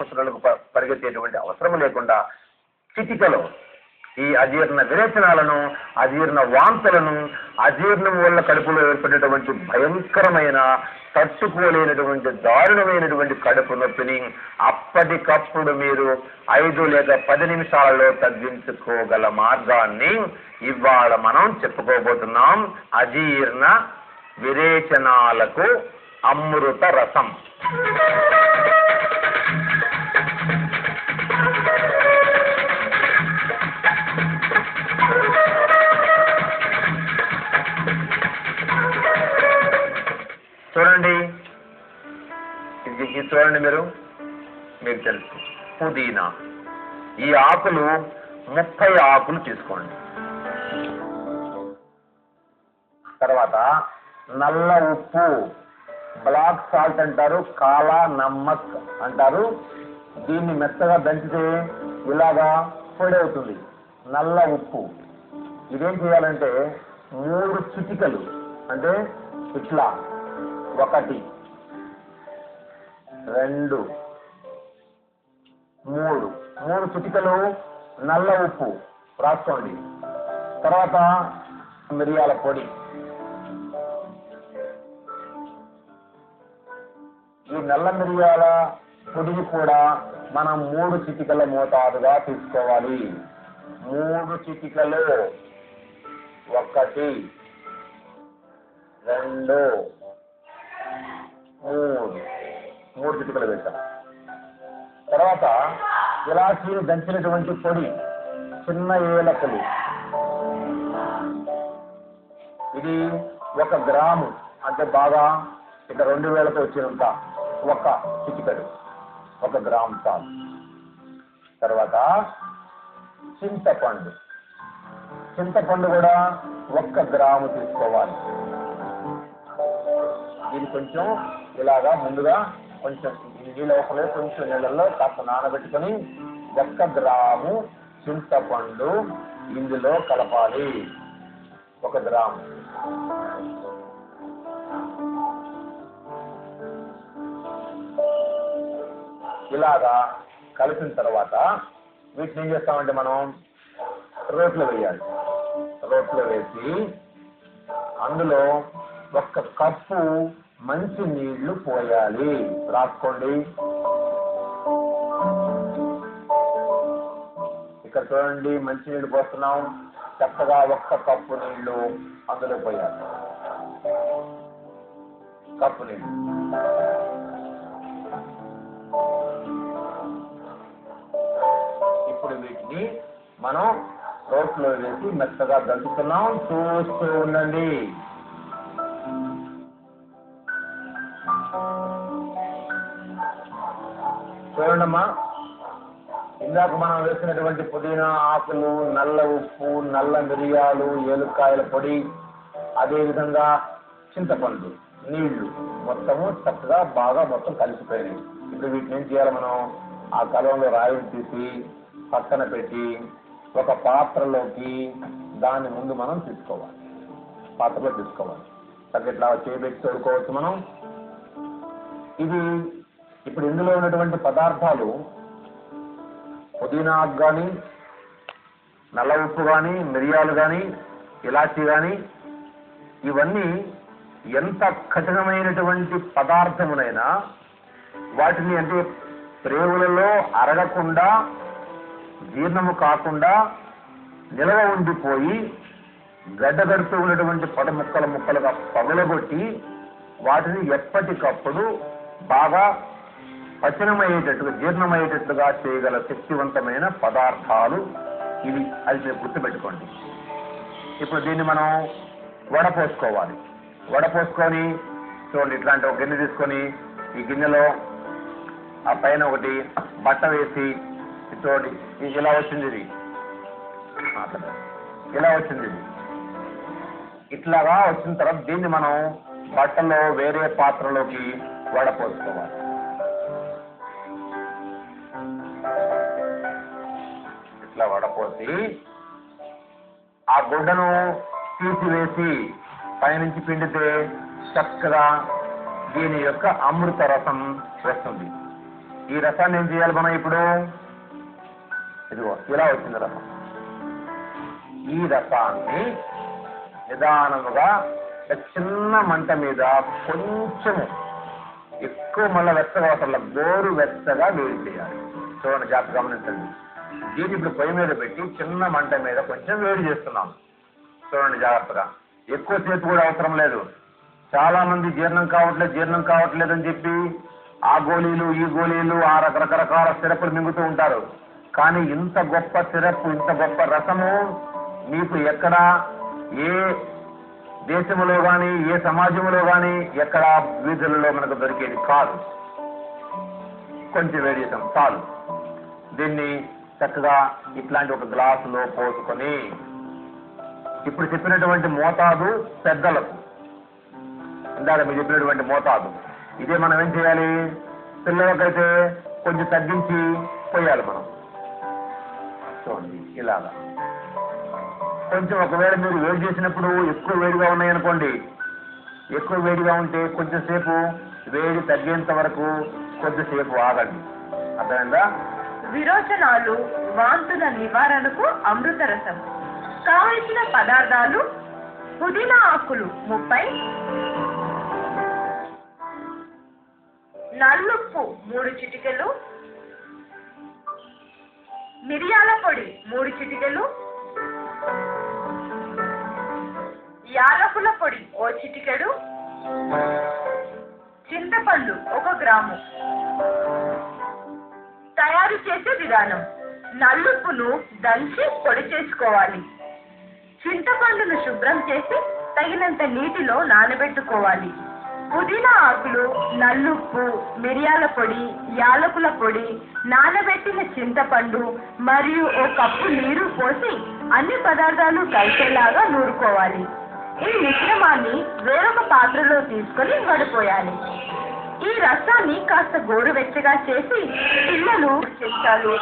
ఆసుపత్రులకు పరిగెత్తేటువంటి అవసరం లేకుండా చిటికలో ఈ అజీర్ణ విరేచనాలను, అజీర్ణ వాంతులను, అజీర్ణం వల్ల కడుపులో ఏర్పడేటువంటి భయంకరమైన తట్టుకోలేనటువంటి దారుణమైనటువంటి కడుపు నొప్పిని అప్పటికప్పుడు మీరు 5 లేదా 10 నిమిషాలలో తగ్గించుకోగల మార్గాన్ని ఇవాళ మనం చెప్పుకోబోతున్నాం. అజీర్ణ విరేచనాలకు అమృత రసం. చూడండి, ఇది చూడండి, మీకు తెలుసు పుదీనా. ఈ ఆకులు 30 ఆకులు తీసుకోండి. తర్వాత నల్ల ఉప్పు, బ్లాక్ సాల్ట్ అంటారు, కాలా నమ్మక్ అంటారు. దీన్ని మెత్తగా దంచితే ఇలాగా పొడి అవుతుంది. నల్ల ఉప్పు ఇదేం చేయాలంటే 3 చిటికలు, అంటే ఇట్లా 1 2 3 చిటికలు నల్ల ఉప్పు రాసుకోండి. తర్వాత మిరియాల పొడి. ఈ నల్ల మిరియాల పొడిని కూడా మనం 3 చిటికల మోతాదుగా తీసుకోవాలి. 3 చిటికలు 1 2 3 చిటికలు వేశాం. తర్వాత ఇలాచీని దంచినటువంటి పొడి, చిన్న ఏలకులు, ఇది 1 గ్రాము, అంటే బాగా ఇక 2000తో వచ్చినంత 1 చిటికడు, 1 గ్రాము చాలు. తర్వాత చింతపండు కూడా 1 గ్రాము తీసుకోవాలి. దీన్ని కొంచెం ఇలాగా ముందుగా కొంచెం కొంచెం నీళ్ళల్లో కాస్త నానబెట్టుకొని 1 గ్రాము చింతపండు ఇందులో కలపాలి. 1 గ్రాము. ఇలాగా కలిపిన తర్వాత వీటిని ఏం చేస్తామంటే మనం రోట్లో వేయాలి. రోట్లో వేసి అందులో 1 కప్పు మంచి నీళ్లు పోయాలి. రాసుకోండి. ఇక్కడ చూడండి, మంచి నీళ్లు పోస్తున్నాం. చక్కగా 1 కప్పు నీళ్లు అందులో పోయాలి. కప్పు నీళ్లు. ఇప్పుడు వీటిని మనం రోట్లో వేసి మెత్తగా దంచుతున్నాం. చూస్తూ ఉండండి. చూడండమ్మా, ఇందాక మనం వేసినటువంటి పుదీనా ఆకులు, నల్ల ఉప్పు, నల్ల మిరియాలు, ఏలుక్కాయల పొడి, అదేవిధంగా చింతపండు, నీళ్లు మొత్తము చక్కగా బాగా మొత్తం కలిసిపోయినాయి. ఇప్పుడు వీటిని ఏం చేయాలి, మనం ఆ కలంలో రాయిని తీసి పక్కన పెట్టి 1 పాత్రలోకి దాన్ని ముందు మనం తీసుకోవాలి. పాత్రలో తీసుకోవాలి. చక్కగా ఇట్లా చేయబెట్టి తోడుకోవచ్చు మనం. ఇది ఇప్పుడు ఇందులో ఉన్నటువంటి పదార్థాలు పుదీనా కానీ, నల్ల ఉప్పు కానీ, మిరియాలు కానీ, ఇలాచీ కానీ, ఇవన్నీ ఎంత కఠినమైనటువంటి పదార్థమునైనా వాటిని అంటే ప్రేవులలో అరగకుండా, జీర్ణము కాకుండా నిలవ ఉండిపోయి గడ్డగడుతూ ఉన్నటువంటి పొడ ముక్కలుగా పగలగొట్టి వాటిని ఎప్పటికప్పుడు బాగా పచనమయ్యేటట్టుగా, జీర్ణమయ్యేటట్టుగా చేయగల శక్తివంతమైన పదార్థాలు ఇవి. అది మీరు గుర్తుపెట్టుకోండి. ఇప్పుడు దీన్ని మనం వడపోసుకోవాలి. వడపోసుకొని చూడండి, ఇట్లాంటి 1 గిన్నె తీసుకొని ఈ గిన్నెలో ఆ పైన 1 బట్ట వేసి చూడండి, ఇలా వచ్చింది. ఇది ఇలా వచ్చింది. ఇది ఇట్లాగా వచ్చిన తర్వాత దీన్ని మనం బట్టలో వేరే పాత్రలోకి వడపోసుకోవాలి. ఇట్లా వడపోసి ఆ గుడ్డను తీసివేసి పైనుంచి పిండితే చక్కగా దీని యొక్క అమృత రసం వస్తుంది. ఈ రసాన్ని ఏం చేయాలి మనం ఇప్పుడు? ఇదిగో ఇలా వచ్చింది రసం. ఈ రసాన్ని నిదానముగా చిన్న మంట మీద కొంచెము, ఎక్కువ మళ్ళీ వెచ్చగా అవసరం, గోరు వెచ్చగా వేడి చేయాలి. చూడండి, జాగ్రత్త గమనించండి. దీన్ని ఇప్పుడు పొయ్యి మీద పెట్టి చిన్న మంట మీద కొంచెం వేడి చేస్తున్నాం. చూడండి జాగ్రత్తగా. ఎక్కువసేపు కూడా అవసరం లేదు. చాలా మంది జీర్ణం కావట్లేదు అని చెప్పి ఆ గోళీలు ఈ గోళీలు ఆ రకరకాల సిరపులు మింగుతూ ఉంటారు. కానీ ఇంత గొప్ప సిరప్, ఇంత గొప్ప రసము మీకు ఎక్కడ, ఏ దేశంలో కానీ ఏ సమాజంలో కానీ ఎక్కడ వీధులలో మనకు దొరికేది కాదు. కొంచెం వేడి చేసాం చాలు. దీన్ని చక్కగా ఇట్లాంటి ఒక గ్లాసులో పోసుకొని, ఇప్పుడు చెప్పినటువంటి మోతాదు పెద్దలకు, ఇందాక మీరు చెప్పినటువంటి మోతాదు ఇదే. మనం ఏం చేయాలి? పిల్లలకైతే కొంచెం తగ్గించి పోయాలి మనం. చూడండి ఇలాగా. కొంచెం ఒకవేళ మీరు వేడి చేసినప్పుడు ఎక్కువ వేడిగా ఉన్నాయనుకోండి, ఎక్కువ వేడిగా ఉంటే కొంచెం సేపు వేడి తగ్గేంత వరకు కొద్దిసేపు ఆగండి. అర్థమైందా? విరోచనాలు, వాంతుల నివారణకు అమృత రసం. కావలసిన పదార్థాలు: పుదీనా ఆకులు 30, నల్లుప్పు 3 చిటికెలు, మిరియాల పొడి 3 చిటికెలు, యాలకుల పొడి 1 చిటికెడు, చింతపండు 1 గ్రాము. తయారు చేసే విధానం: నల్లుప్పును దంచి పొడి చేసుకోవాలి. చింతపండును శుభ్రం చేసి తగినంత నీటిలో నానబెట్టుకోవాలి. పుదీనా ఆకులు, నల్లుప్పు, మిరియాల పొడి, యాలకుల పొడి, నానబెట్టిన చింతపండు మరియు 1 కప్పు నీరు పోసి అన్ని పదార్థాలు కలిసేలాగా నూరుకోవాలి. ఈ మిశ్రమాన్ని వేరొక పాత్రలో తీసుకొని వడిపోయాలి. ఈ రసాన్ని కాస్త గోరువెచ్చగా చేసి పిల్లలు చేస్తారు.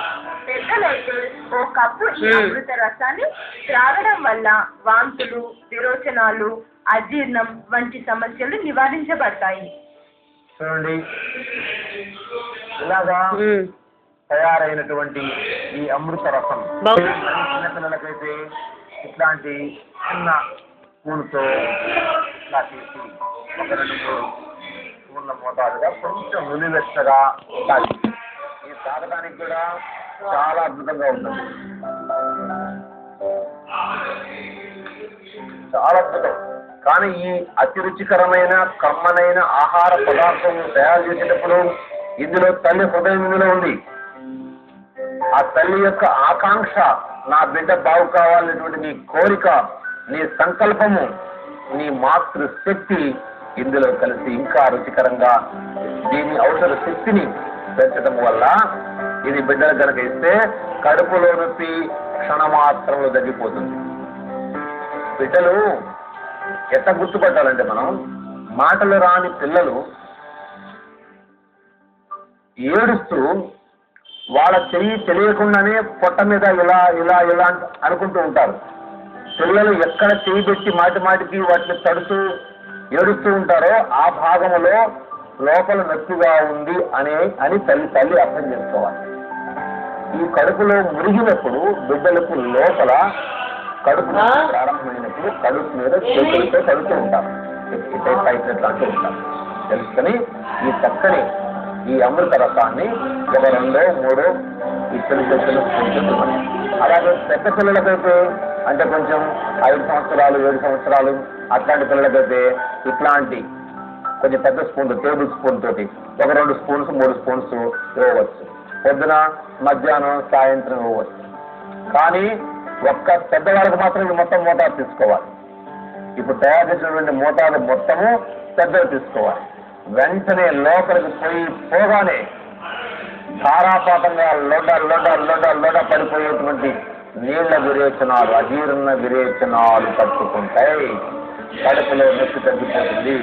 పెద్దలైతే 1 కప్పు ఈ అమృత రసాన్ని త్రాగడం వల్ల వాంతులు, విరోచనాలు, అజీర్ణం వంటి సమస్యలు నివారించబడతాయి. చూడండి, ఇలాగా తయారైనటువంటి ఈ అమృత రసం చిన్నపిల్లలకైతే ఇట్లాంటి చిన్న స్పూన్తో ఇలా చేసి 1-2-3 స్పూన్ల మోతాదుగా కొంచెం నులివెచ్చగా తాగి, ఇది తాగడానికి కూడా చాలా అద్భుతంగా ఉంటుంది. చాలా అద్భుతం. కానీ ఈ అతి రుచికరమైన కమ్మనైన ఆహార పదార్థం తయారు చేసేటప్పుడు ఇందులో తల్లి హృదయం ఇందులో ఉంది. ఆ తల్లి యొక్క ఆకాంక్ష, నా బిడ్డ బాగు కావాలనేటువంటి నీ కోరిక, నీ సంకల్పము, నీ మాతృశక్తి ఇందులో కలిసి ఇంకా రుచికరంగా దీని ఔషధ శక్తిని పెంచడం వల్ల ఇది బిడ్డలు కనుక ఇస్తే కడుపులో నొప్పి క్షణమాత్రంలో తగ్గిపోతుంది. బిడ్డలు ఎట్లా గుర్తుపట్టాలంటే, మనం మాటలు రాని పిల్లలు ఏడుస్తూ వాళ్ళ చెయ్యి తెలియకుండానే పొట్ట మీద ఇలా ఇలా ఇలా అనుకుంటూ ఉంటారు. పిల్లలు ఎక్కడ చెయ్యి పెట్టి మాటి మాటికి వాటిని తడుతూ ఏడుస్తూ ఉంటారో ఆ భాగంలో లోపల నొప్పిగా ఉంది అని తల్లి అర్థం చేసుకోవాలి. ఈ కడుపులో మురిగినప్పుడు బిడ్డలకు లోపల కడుపు ప్రారంభమైనప్పుడు కడుపు మీద చేతులతో తడుతూ ఉంటారు, పైట్లు అంటూ ఉంటారు. తెలుసుకొని ఈ చక్కని ఈ అమృత రసాన్ని 1-2-3 ఈ పిల్లలు. అలాగే పెద్ద పిల్లలకైతే, అంటే కొంచెం 5 సంవత్సరాలు 7 సంవత్సరాలు అట్లాంటి పిల్లలకైతే ఇట్లాంటి కొంచెం పెద్ద స్పూన్, టేబుల్ స్పూన్ తోటి 1-2 స్పూన్స్ 3 స్పూన్స్ ఇవ్వవచ్చు. పొద్దున, మధ్యాహ్నం, సాయంత్రం ఇవ్వవచ్చు. కానీ ఒక్క పెద్దవాళ్ళకి మాత్రం ఇది మొత్తం మోతాదు తీసుకోవాలి. ఇప్పుడు తయారు చేసినటువంటి మోతాదు మొత్తము పెద్దలు తీసుకోవాలి. వెంటనే లోపలికి పోగానే ధారాపాతంగా లోడ పడిపోయేటువంటి నీళ్ల విరేచనాలు, అజీర్ణ విరేచనాలు తట్టుకుంటాయి. కడుపులో నొప్పి తగ్గిపోతుంది.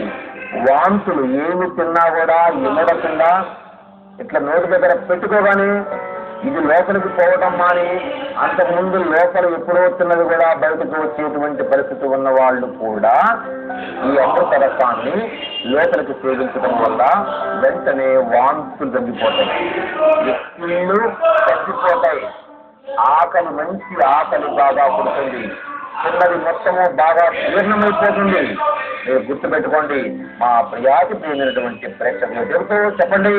వాంతులు ఏమి తిన్నా కూడా ఇమ్మడకుండా ఇట్లా నోటి దగ్గర పెట్టుకోగానే ఇది లోపలికి పోవటం మాని అంతకుముందు లోపల ఎప్పుడో తిన్నది కూడా బయటకు వచ్చేటువంటి పరిస్థితి ఉన్న వాళ్ళు కూడా ఈ అమృత రసాన్ని లోపలికి సేవించడం వల్ల వెంటనే వాంతులు తగ్గిపోతాయి, వ్యక్తులు తగ్గిపోతాయి, ఆకలి మంచి ఆకలి బాగా పుడుతుంది, చిన్నది మొత్తము బాగా జీర్ణమైపోతుంది. మీరు గుర్తుపెట్టుకోండి. మా ప్రియాతి ప్రియమైనటువంటి ప్రేక్షకులు చెప్పండి.